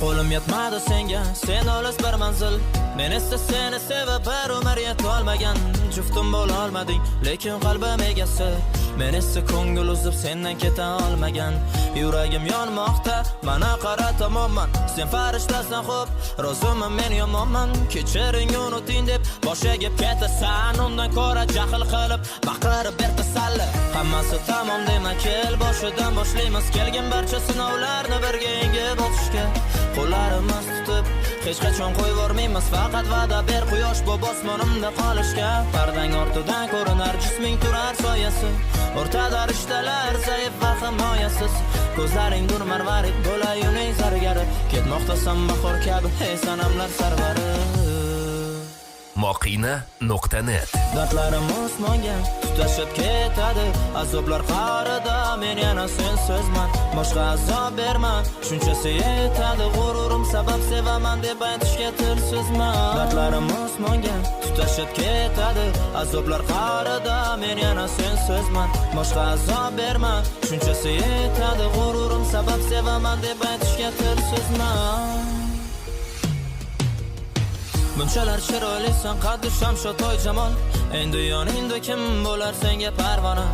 Qo'lim yetmadi senga, sen olis bir manzil. Men esa seni sevib bir umr yetolmagan. Juftim bo'la olmading, lekin qalbim egasi. Men esa ko'ngil uzib sendan keta olmagan. Yuragim yonmoqda, mana qara tomonman. Sen farishtasan xo'p, roziman men yomonman. Kechiring unuting deb bosh egib ketasan. Undan ko'ra jahl qilib, baqirib ber tasalli. Hammasi tamom dema, kel boshidan boshlaymiz. Kelgan barcha sinovlarni birga yengib o'tishga. Qo'llarimiz tutib, hech qachon qo'yvormaymiz. Faqat va'da ber quyosh bu osmonimda qolishga. Pardang ortidan ko'rinar jisming turar soyasi. O'rtada rishtalar zaif va himoyasiz. Ko'zlaring nur marvarid bo'lay uning zargari. Ketmoqdasan bahor kabi hey sanamlar sarvari. Moqina.net Dardlarim osmonga tutashib ketadi. Azoblar qarida men yana sensizman. Boshqa azob berma, shunchasi yetadi. G'ururim sabab sevaman deb aytishga tilsizman. Dardlarim osmonga tutashib ketadi. Azoblar qarida men yana sensizman. Boshqa azob berma, shunchasi yetadi. G'ururim sabab sevaman deb aytishga tilsizman. Bunchalar chiroylisan qaddi shamsho toy jamol. Endi yoningda kim bo'lar senga parvona.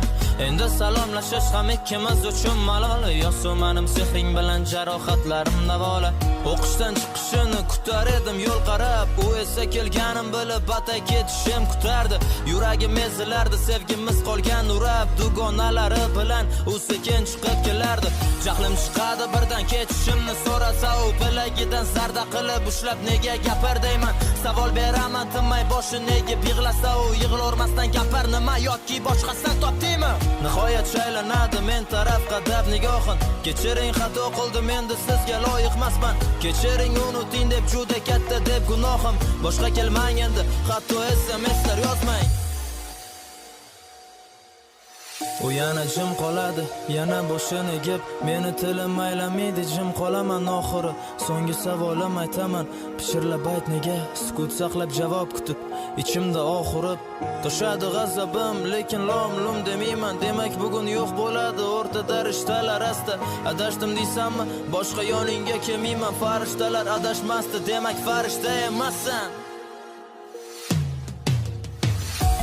Endi salomlashish ham ikkimiz uchun malol. Yo'sumanim sehring bilan jarohatlarim davola. O'qishdan chiqishini kutar edim yo'l qarab. U esa kelganim bilib batay ketishim kutardi. Yuragim ezilardi sevgimiz qolgan urab. Dugonalari bilan u sekin chiqib kelardi. Jahlim chiqadi birdan ketishimni so'rasa u bilagidan zarda qilib ushlab nega gapir deyman. Savol beraman tinmay boshi nega yig'lasa u yig'lormasdan gapir nima yoki boshqasidan topdingmi? Nihoyat shaylanadi men taraf qadab nigohin. Kechiring xato qildim endi sizga loyiqmasman. Kechiring unuting deb juda katta deb gunohim. Boshqa kelmang endi hatto SMS'lar yozmang. U yana jim qoladi, yana boshini egib, meni tilim aylamaydi, jim qolaman oxiri. So'nggi savolim aytaman, pichirlab ayt nega, sukut saqlab javob kutib, ichimda oxirib toshadi g'azabim, lekin lom-lum demayman. Demak bugun yo'q bo'ladi o'rtada rishtalar asta. Adashdim deysanmi? Boshqa yoningga kelmayman. Farishtalar adashmasdi, demak farishta emassan.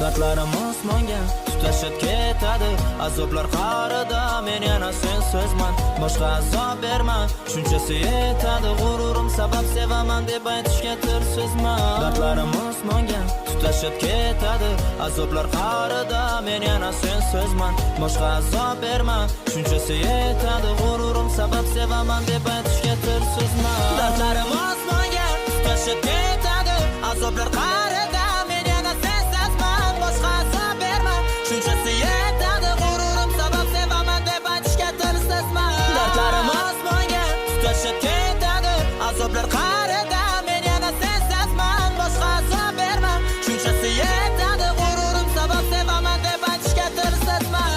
Dardlarim osmonga tutashib ketadi. Azoblar qarida men yana sensizman. Boshqa azob berma, shunchasi yetadi. G'ururim sabab sevaman deb aytishga tilsizman. Dardlarim osmonga tutashib ketadi. Azoblar qarida men yana sensizman. Boshqa azob berma, shunchasi yetadi. G'ururim sabab sevaman deb aytishga tilsizman. Dardlarim osmonga tutashib ketadi. Azoblar qarida men yana sensizman. Boshqa azob berma, shunchasi yetadi. G'ururim sabab sevaman deb aytishga tilsizman. Dardlarim osmonga tutashib ketadi. Azoblar qarida men yana sensizman. Boshqa azob berma, shunchasi yetadi. G'ururim sabab sevaman deb aytishga tilsizman.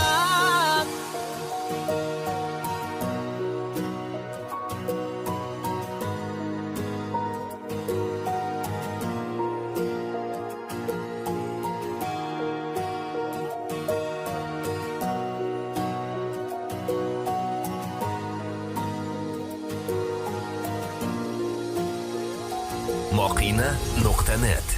Moqina.net